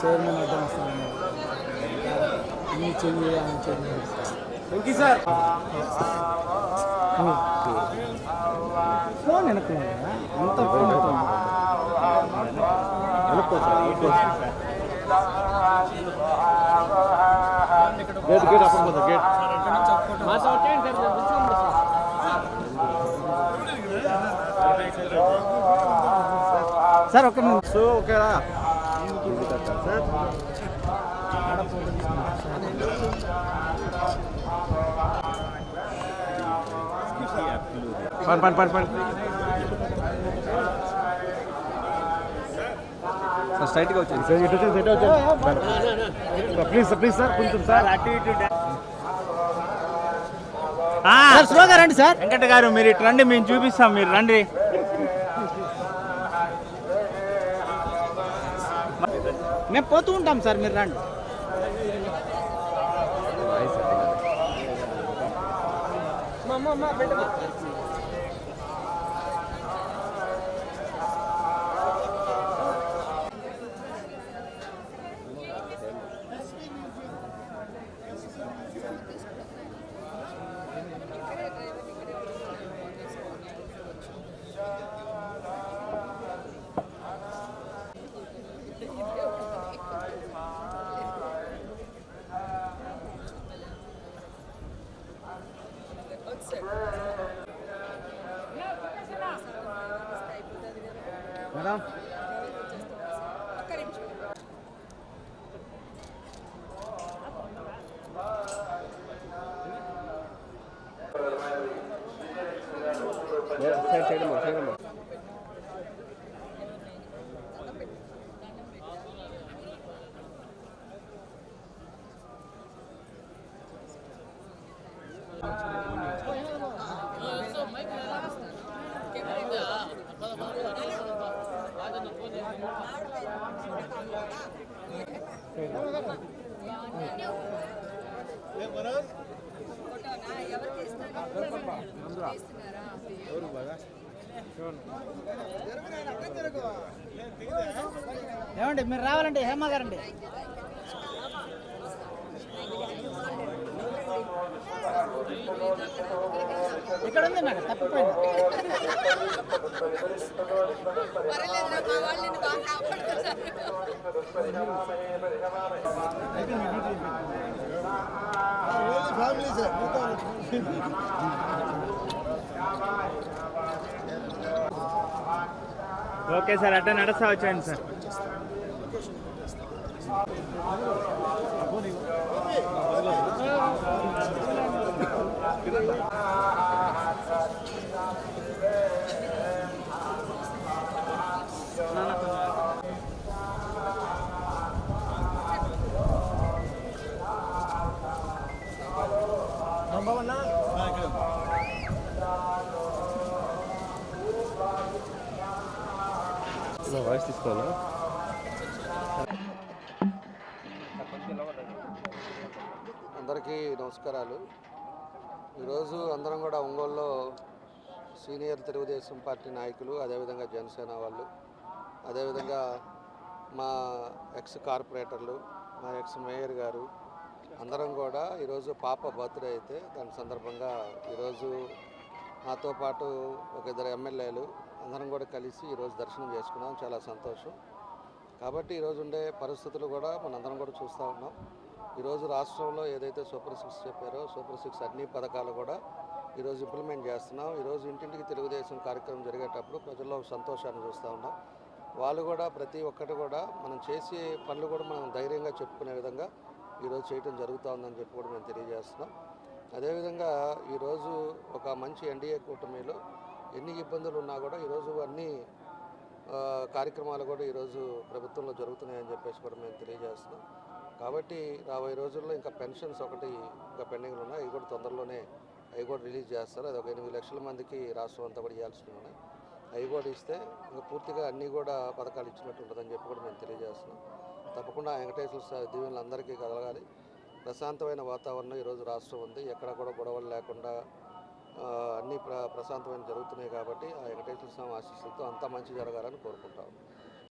Chairman అర్థం వస్తాను అన్ని చేంజ్ చేంజ్ సార్ ఫోన్ వెనక్కున్నా అంత ఫోన్ గేట్ గేట్ అప్పుడు గేట్ సార్ ఒక నిమిషం ఓకేనా సార్ పని స్ట్రైట్గా వచ్చింది సార్ ఇటు వచ్చి ఇటు వచ్చి ప్లీజ్ సార్ కొంచెం సార్ అటు ఇటు స్లోగా రండి సార్. వెంకట గారు మీరు ఇటు రండి, మేము చూపిస్తాం, మీరు రండి. మేము పోతూ ఉంటాం సార్, మీరు రండి. మేడం సైడ్ ఏమండి మీరు రావాలంటే హేమ గారండి. ఇక్కడ ఉంది మేడం, తప్పిపోయింది. ఓకే సార్, అట్లా నడుస్తా వచ్చాను సార్. వాయిస్ తీసుకోవాలా? అందరికీ నమస్కారాలు. ఈరోజు అందరం కూడా ఒంగోలులో సీనియర్ తెలుగుదేశం పార్టీ నాయకులు, అదేవిధంగా జనసేన వాళ్ళు, అదేవిధంగా మా ఎక్స్ కార్పొరేటర్లు, మా ఎక్స్ మేయర్ గారు అందరం కూడా ఈరోజు పాప బర్త్డే అయితే దాని సందర్భంగా ఈరోజు నాతో పాటు ఒక 2 ఎమ్మెల్యేలు అందరం కూడా కలిసి ఈరోజు దర్శనం చేసుకున్నాం. చాలా సంతోషం. కాబట్టి ఈరోజు ఉండే పరిస్థితులు కూడా మనందరం కూడా చూస్తూ ఉన్నాం. ఈరోజు రాష్ట్రంలో ఏదైతే సూపర్ 6 చెప్పారో సూపర్ 6 అన్ని పథకాలు కూడా ఈరోజు ఇంప్లిమెంట్ చేస్తున్నాం. ఈరోజు ఇంటింటికి తెలుగుదేశం కార్యక్రమం జరిగేటప్పుడు ప్రజల్లో సంతోషాన్ని చూస్తూ ఉన్నాం. వాళ్ళు కూడా ప్రతి ఒక్కటి కూడా మనం చేసే పనులు కూడా మనం ధైర్యంగా చెప్పుకునే విధంగా ఈరోజు చేయడం జరుగుతూ ఉందని చెప్పి కూడా మేము తెలియజేస్తున్నాం. అదేవిధంగా ఈరోజు ఒక మంచి ఎన్డీఏ కూటమిలో ఎన్ని ఇబ్బందులు ఉన్నా కూడా ఈరోజు అన్ని కార్యక్రమాలు కూడా ఈరోజు ప్రభుత్వంలో జరుగుతున్నాయని చెప్పేసి కూడా మేము తెలియజేస్తున్నాం. కాబట్టి రాబోయే రోజుల్లో ఇంకా పెన్షన్స్ ఒకటి ఇంకా పెండింగ్లు ఉన్నాయి, అవి కూడా తొందరలోనే అవి కూడా రిలీజ్ చేస్తారు. అది ఒక 8 లక్షల మందికి రాష్ట్రం అంతా కూడా ఇవ్వాల్సినవి ఉన్నాయి. అవి కూడా ఇస్తే ఇంకా పూర్తిగా అన్నీ కూడా పథకాలు ఇచ్చినట్టు ఉంటుందని చెప్పి కూడా మేము తెలియజేస్తున్నాం. తప్పకుండా వెంకటేశ్వర దీవెనలు అందరికీ కలగాలి. ప్రశాంతమైన వాతావరణం ఈరోజు రాష్ట్రం ఉంది, ఎక్కడ కూడా గొడవలు లేకుండా అన్నీ ప్రశాంతమైన జరుగుతున్నాయి. కాబట్టి ఆ వెంకటేశ్వర స్వామి ఆశీస్సులతో అంతా మంచి జరగాలని కోరుకుంటాం.